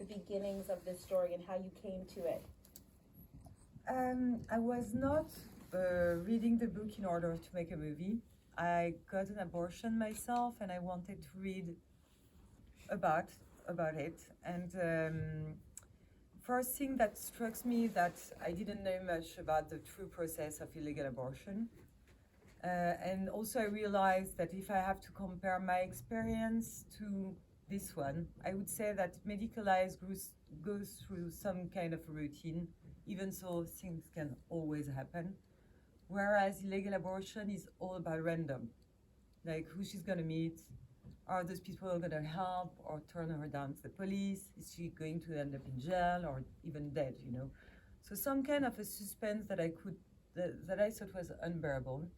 beginnings of this story and how you came to it? I was not reading the book in order to make a movie. I got an abortion myself, and I wanted to read about it. And first thing that struck me that I didn't know much about the true process of illegal abortion. And also I realized that if I have to compare my experience to this one, I would say that medicalized goes through some kind of routine, even though things can always happen. Whereas illegal abortion is all about random, like who she's gonna meet, are those people gonna help or turn her down to the police, is she going to end up in jail or even dead, you know? So some kind of a suspense that I thought was unbearable.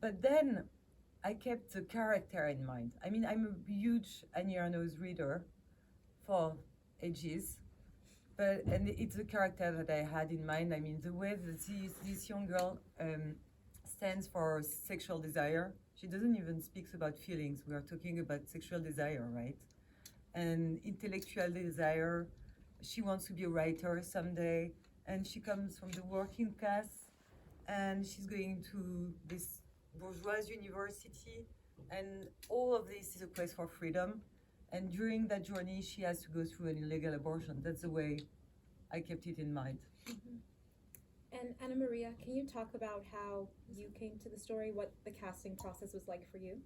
But then I kept the character in mind. I mean, I'm a huge Annie Ernaux's reader for ages, and it's the character that I had in mind. I mean, the way that this young girl stands for sexual desire. She doesn't even speak about feelings. We are talking about sexual desire, right? And intellectual desire. She wants to be a writer someday, and she comes from the working class, and she's going to this bourgeois university, and all of this is a place for freedom. And during that journey, she has to go through an illegal abortion. That's the way I kept it in mind. Mm-hmm. And Anamaria, can you talk about how you came to the story, what the casting process was like for you?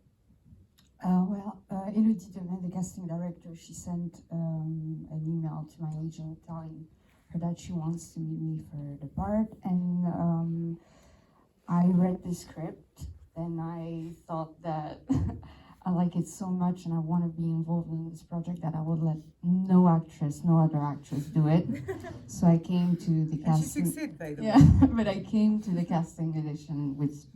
Elodie Demet, the casting director, she sent an email to my agent telling her that she wants to meet me for the part, and I read the script, and I thought that I like it so much and I want to be involved in this project that I would let no other actress do it. So I came to the casting. And she succeeded, by the way. Yeah, but I came to the casting audition with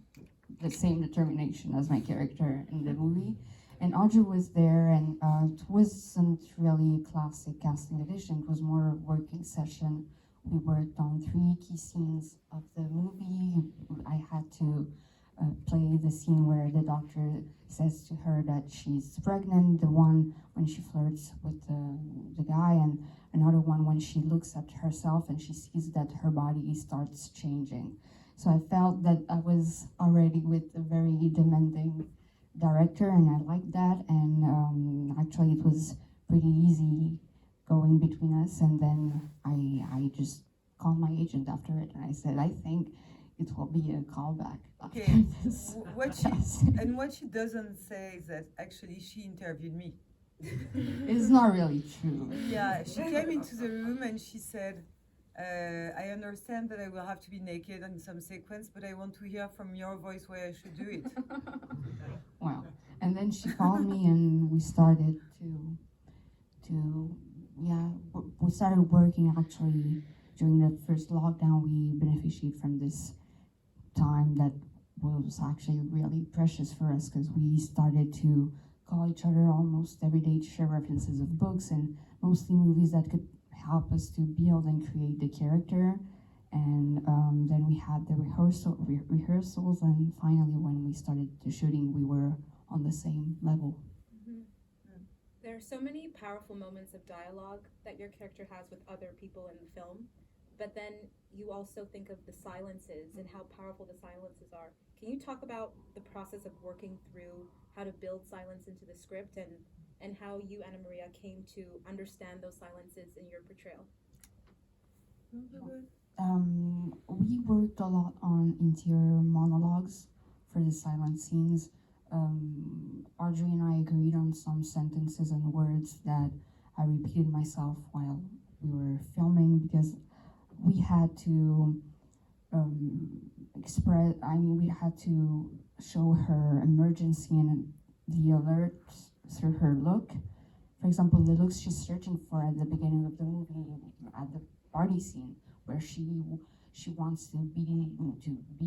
the same determination as my character in the movie. And Audrey was there, and it wasn't really a classic casting audition. It was more a working session. We worked on 3 key scenes of the movie. I had to play the scene where the doctor says to her that she's pregnant, the one when she flirts with the guy, and another one when she looks at herself and she sees that her body starts changing. So I felt that I was already with a very demanding director, and I liked that, and actually it was pretty easy going between us. And then I just called my agent after it, and I said, I think it will be a callback. Okay. What she doesn't say is that actually she interviewed me. It's not really true. Yeah, she came into the room and she said, I understand that I will have to be naked in some sequence, but I want to hear from your voice why I should do it. Wow. And then she called me and we started we started working actually. During the first lockdown, we benefited from this time that was actually really precious for us, because we started to call each other almost every day to share references of books and mostly movies that could help us to build and create the character. And then we had the rehearsals, and finally when we started the shooting, we were on the same level. Mm-hmm. There are so many powerful moments of dialogue that your character has with other people in the film, but then you also think of the silences and how powerful the silences are. Can you talk about the process of working through how to build silence into the script, and how you, Anamaria, came to understand those silences in your portrayal? We worked a lot on interior monologues for the silent scenes. Audrey and I agreed on some sentences and words that I repeated myself while we were filming, because we had to we had to show her emergency and the alert through her look. For example, the looks she's searching for at the beginning of the movie, at the party scene, where she wants to be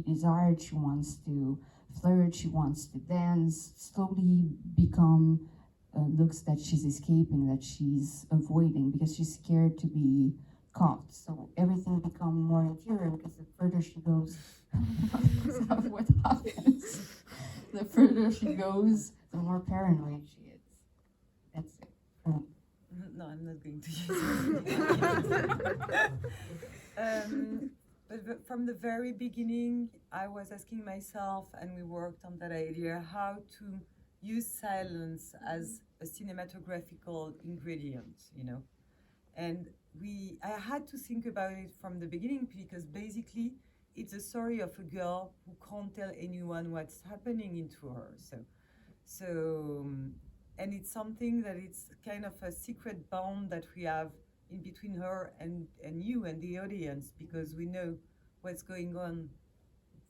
desired, she wants to flirt, she wants to dance, slowly become looks that she's escaping, that she's avoiding, because she's scared to be caught. So everything becomes more interior, because the further she goes, what happens? The further she goes, the more paranoid she is. That's it. No, I'm not going to use it. But from the very beginning, I was asking myself, and we worked on that idea, how to use silence as a cinematographical ingredient, you know. And I had to think about it from the beginning because basically it's a story of a girl who can't tell anyone what's happening into her. And it's something that it's kind of a secret bond that we have in between her and you and the audience, because we know what's going on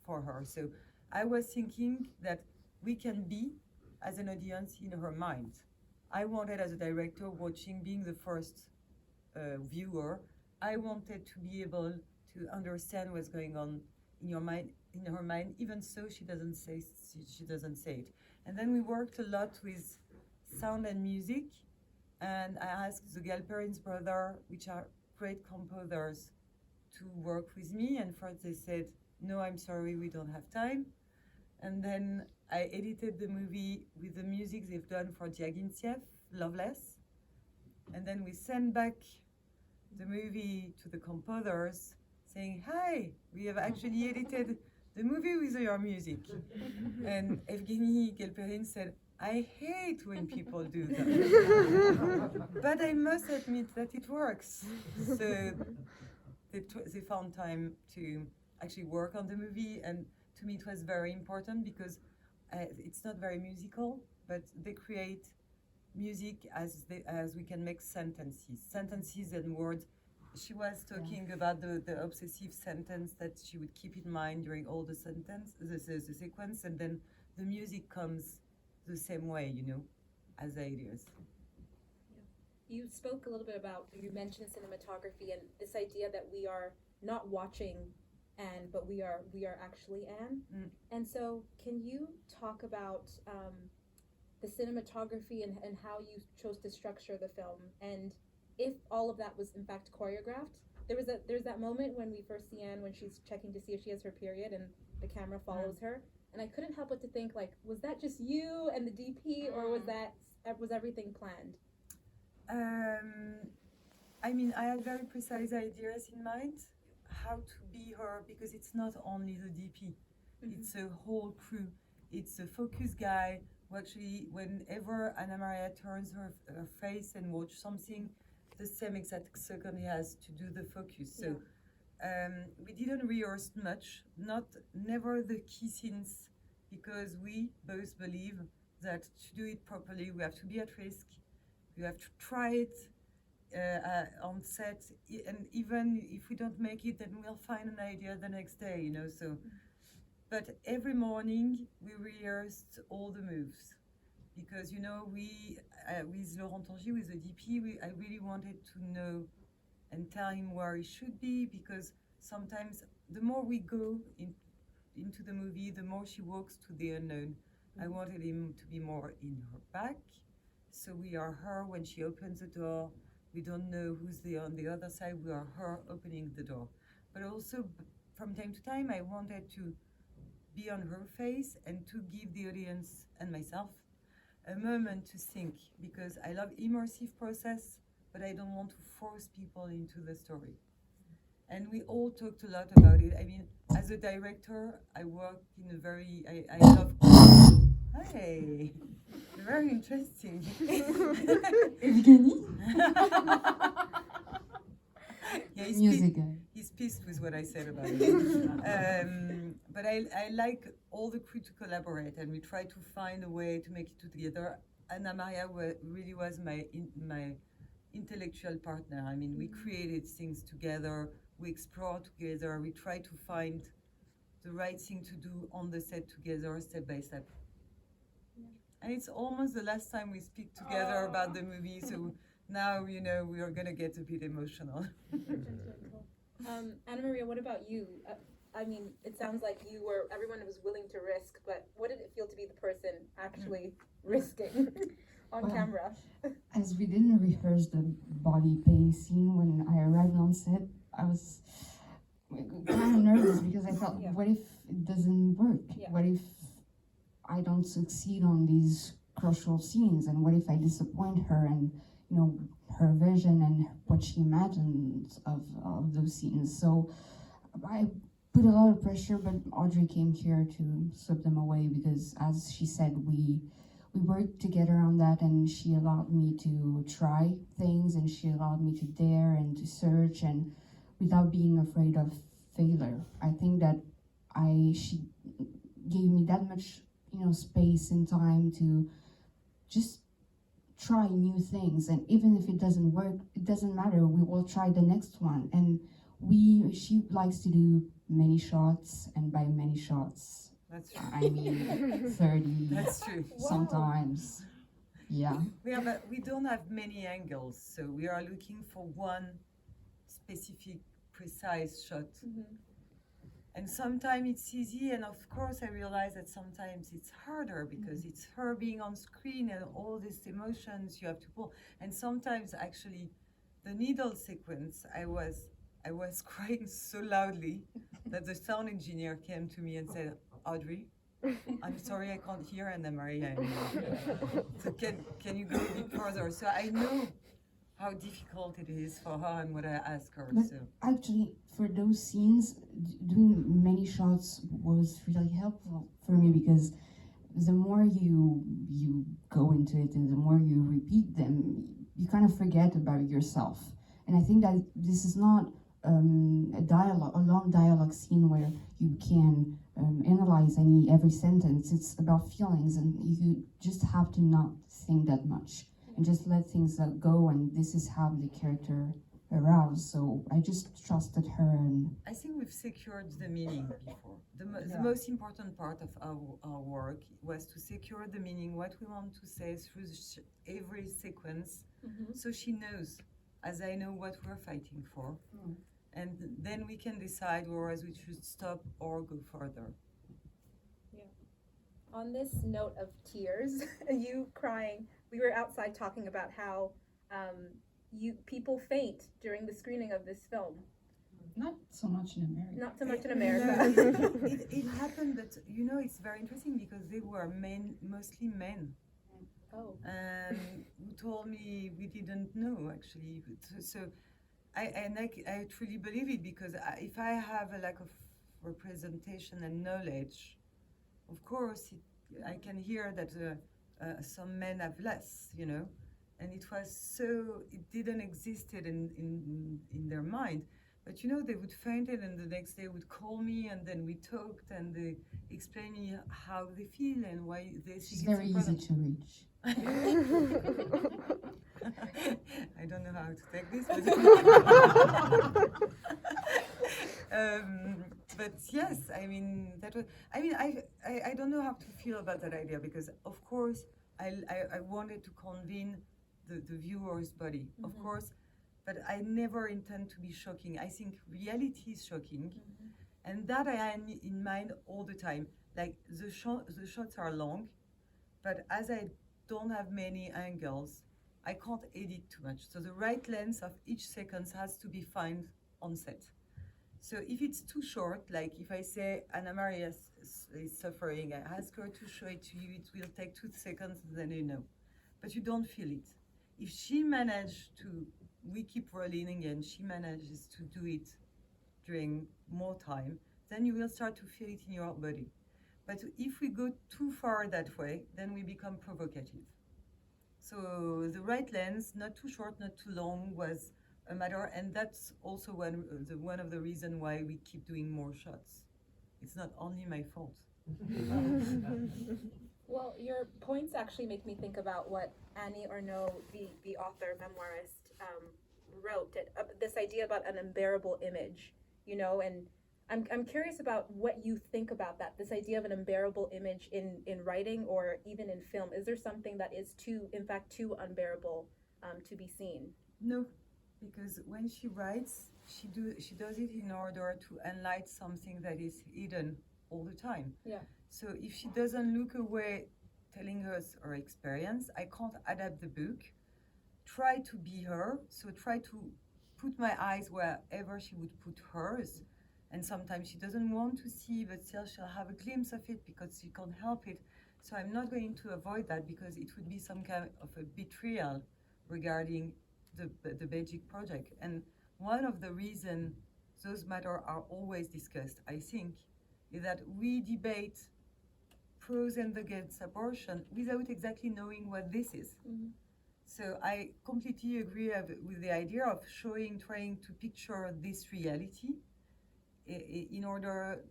for her. So I was thinking that we can be, as an audience, in her mind. I wanted, as a director, being the first viewer, I wanted to be able to understand what's going on in her mind, even so she doesn't say it. And then we worked a lot with sound and music, and I asked the Galperin's brother, which are great composers, to work with me, and first they said, no, I'm sorry, we don't have time. And then I edited the movie with the music they've done for Diaghilev, Loveless. And then we sent back the movie to the composers saying, hi, we have actually edited the movie with your music. And Evgeny Galperin said, I hate when people do that. But I must admit that it works. So they found time to actually work on the movie, and to me it was very important because it's not very musical, but they create music as we can make sentences and words. She was talking about the obsessive sentence that she would keep in mind during all the the sequence, and then the music comes the same way, you know, as ideas. You spoke a little bit about, you mentioned cinematography and this idea that we are not watching Anne, but we are actually Anne. Mm. And so can you talk about the cinematography and how you chose to structure the film, and if all of that was in fact choreographed? There's that moment when we first see Anne when she's checking to see if she has her period and the camera follows her, and I couldn't help but to think, like, was that just you and the DP, or was everything planned? I mean, I had very precise ideas in mind how to be her, because it's not only the DP, it's a whole crew. It's a focus guy who actually, whenever Anamaria turns her face and watch something, the same exact second he has to do the focus. So we didn't rehearse much, never the key scenes, because we both believe that to do it properly, we have to be at risk. We have to try it on set, and even if we don't make it, then we'll find an idea the next day, you know. So, but every morning we rehearsed all the moves, because, you know, we with Laurent Tangy, with the DP, I really wanted to know and tell him where he should be, because sometimes the more we go into the movie, the more she walks to the unknown. I wanted him to be more in her back, so we are her when she opens the door. We don't know who's on the other side. We are her opening the door. But also, from time to time, I wanted to be on her face and to give the audience and myself a moment to think, because I love immersive process, but I don't want to force people into the story. And we all talked a lot about it. I mean, as a director, I work in a very, I love, hey, very interesting. Evgeny? Yeah, Music guy. he's pissed with what I said about it. But I like all the crew to collaborate, and we try to find a way to make it together. Anamaria really was my intellectual partner. I mean, we created things together, we explored together, we try to find the right thing to do on the set together, step by step. And it's almost the last time we speak together about the movie, so now, you know, we are going to get a bit emotional. Anamaria, what about you? I mean, it sounds like everyone was willing to risk, but what did it feel to be the person actually risking on camera? As we didn't rehearse the body pain scene when I arrived on set, I was kind of nervous because I thought, what if it doesn't work? Yeah. What if I don't succeed on these crucial scenes, and what if I disappoint her, and, you know, her vision and what she imagined of those scenes. So I put a lot of pressure, but Audrey came here to sweep them away because, as she said, we worked together on that, and she allowed me to try things, and she allowed me to dare and to search, and without being afraid of failure. I think that she gave me that much, space and time to just try new things, and even if it doesn't work, it doesn't matter. We will try the next one, and she likes to do many shots, and by many shots, That's true. I mean 30. That's true. Sometimes, yeah. But we don't have many angles, so we are looking for one specific, precise shot. And sometimes it's easy, and of course I realize that sometimes it's harder because it's her being on screen and all these emotions you have to pull. And sometimes actually the needle sequence, I was crying so loudly that the sound engineer came to me and said, "Audrey, I'm sorry I can't hear Anamaria anymore. So can you go a bit further?" So I know how difficult it is for her and what I ask her. But So actually, for those scenes, doing many shots was really helpful for me because the more you go into it and the more you repeat them, you kind of forget about yourself. And I think that this is not a long dialogue scene where you can analyze every sentence. It's about feelings, and you just have to not think that much and just let things go. And this is how the character aroused. So I just trusted her, and I think we've secured the meaning before. The most important part of our work was to secure the meaning, what we want to say through every sequence, so she knows, as I know, what we're fighting for. And then we can decide whereas we should stop or go further. On this note of tears, you crying, we were outside talking about how people faint during the screening of this film. not so much in America. Not so much in America. It happened, but it's very interesting because they were mostly men. Oh. Who told me we didn't know actually. So I truly believe it because if I have a lack of representation and knowledge, of course I can hear that some men have less, and it didn't existed in their mind. But they would faint it, and the next day would call me, and then we talked, and they explained me how they feel and why they think It's very easy to reach. I don't know how to take this, but yes, I mean that was. I mean, I don't know how to feel about that idea because, of course, I wanted to convene the viewer's body, of course, but I never intend to be shocking. I think reality is shocking, and that I have in mind all the time. Like the shots are long, but as I don't have many angles, I can't edit too much. So the right length of each sequence has to be found on set. So if it's too short, like if I say Anamaria is suffering, I ask her to show it to you, it will take 2 seconds, then but you don't feel it. If she managed to, we keep rolling and she manages to do it during more time, then you will start to feel it in your body. But if we go too far that way, then we become provocative. So the right length, not too short, not too long, was a matter, and that's also one of the reasons why we keep doing more shots. It's not only my fault. Well, your points actually make me think about what Annie Ernaux, the author, memoirist, wrote. This idea about an unbearable image, and I'm curious about what you think about that. This idea of an unbearable image in writing or even in film. Is there something that is too unbearable to be seen? No, because when she writes, she does it in order to enlighten something that is hidden all the time. Yeah. So if she doesn't look away, telling us her experience, I can't adapt the book. Try to be her. So try to put my eyes wherever she would put hers. And sometimes she doesn't want to see, but still she'll have a glimpse of it because she can't help it. So I'm not going to avoid that because it would be some kind of a betrayal regarding the Beijing project. And one of the reasons those matters are always discussed, I think, is that we debate pros and against abortion without exactly knowing what this is. Mm-hmm. So I completely agree with the idea of trying to picture this reality in order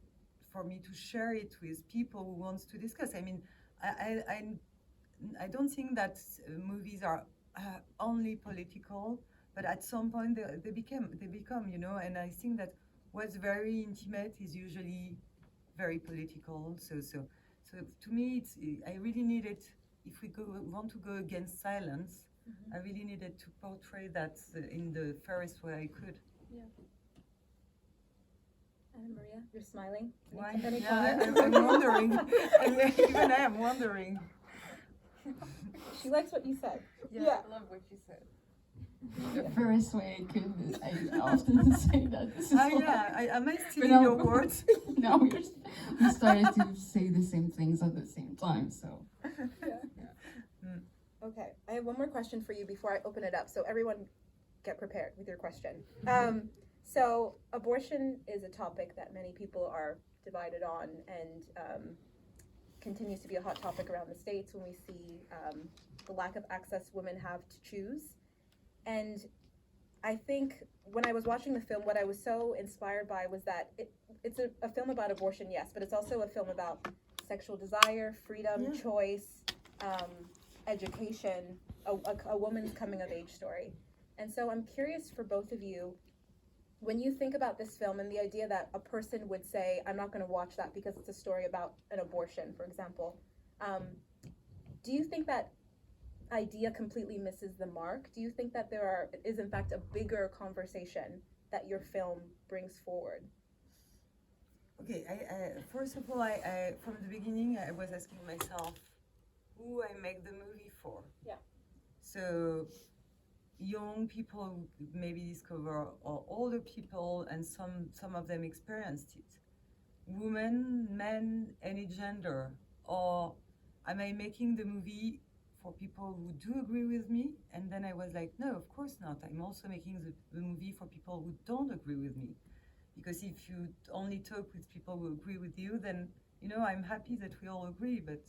for me to share it with people who wants to discuss. I mean, I don't think that movies are only political, but at some point they become, you know, and I think that what's very intimate is usually very political. So to me, I really needed, if we want to go against silence, I really needed to portray that in the fairest way I could. Yeah. Anamaria, you're smiling. Why? Any Yeah, comment? I'm wondering. Even I am wondering. She likes what you said. Yeah, I love what you said. The first way I could, I often say that. This is Am I stealing your words? No, we started to say the same things at the same time, so. Okay, I have one more question for you before I open it up. So everyone get prepared with your question. So abortion is a topic that many people are divided on and continues to be a hot topic around the States when we see the lack of access women have to choose. And I think when I was watching the film, what I was so inspired by was that it's a film about abortion, yes, but it's also a film about sexual desire, freedom, choice, education, a woman's coming of age story. And so I'm curious for both of you, when you think about this film and the idea that a person would say, I'm not going to watch that because it's a story about an abortion, for example, do you think that idea completely misses the mark? Do you think that there is in fact a bigger conversation that your film brings forward? Okay, first of all, I from the beginning I was asking myself who I make the movie for. Yeah. So young people who maybe discover, or older people, and some of them experienced it. Women, men, any gender, or am I making the movie for people who do agree with me? And then I was like, no, of course not. I'm also making the movie for people who don't agree with me. Because if you only talk with people who agree with you, then, you know, I'm happy that we all agree, but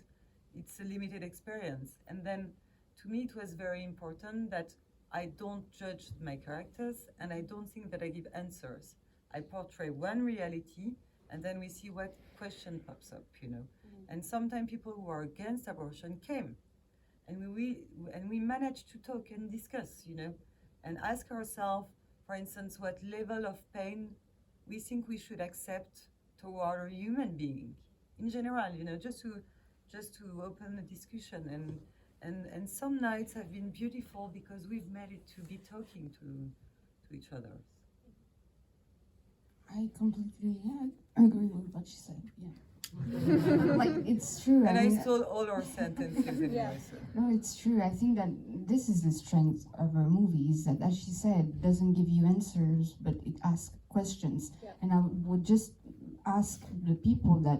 it's a limited experience. And then to me, it was very important that I don't judge my characters, and I don't think that I give answers. I portray one reality, and then we see what question pops up, you know. And sometimes people who are against abortion came, and we managed to talk and discuss, you know, and ask ourselves, for instance, what level of pain we think we should accept toward a human being in general, you know, just to open a discussion. And some nights have been beautiful because we've made it to be talking to each other. I completely agree with what you said. Yeah, like it's true. And I mean, stole all our sentences anyway. So. No, it's true. I think that this is the strength of our movies. That, as she said, doesn't give you answers, but it asks questions. Yeah. And I would just ask the people that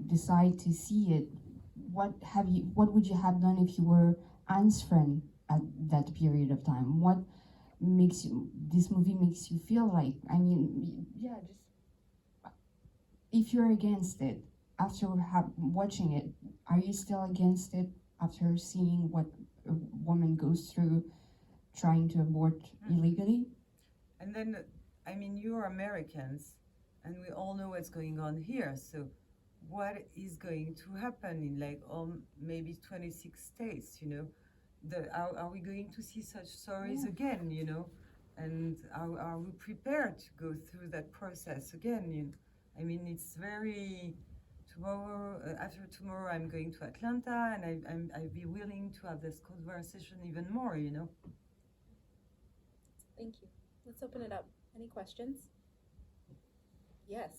decide to see it, what would you have done if you were Anne's friend at that period of time? What makes this movie makes you feel like? I mean, yeah, just if you're against it after watching it, are you still against it after seeing what a woman goes through trying to abort illegally? And then, I mean, you're Americans, and we all know what's going on here. So what is going to happen in like maybe 26 states, you know? Are we going to see such stories again, you know? And are we prepared to go through that process again? You know? I mean, it's very, after tomorrow I'm going to Atlanta, and I'd be willing to have this conversation even more, you know? Thank you. Let's open it up. Any questions? Yes.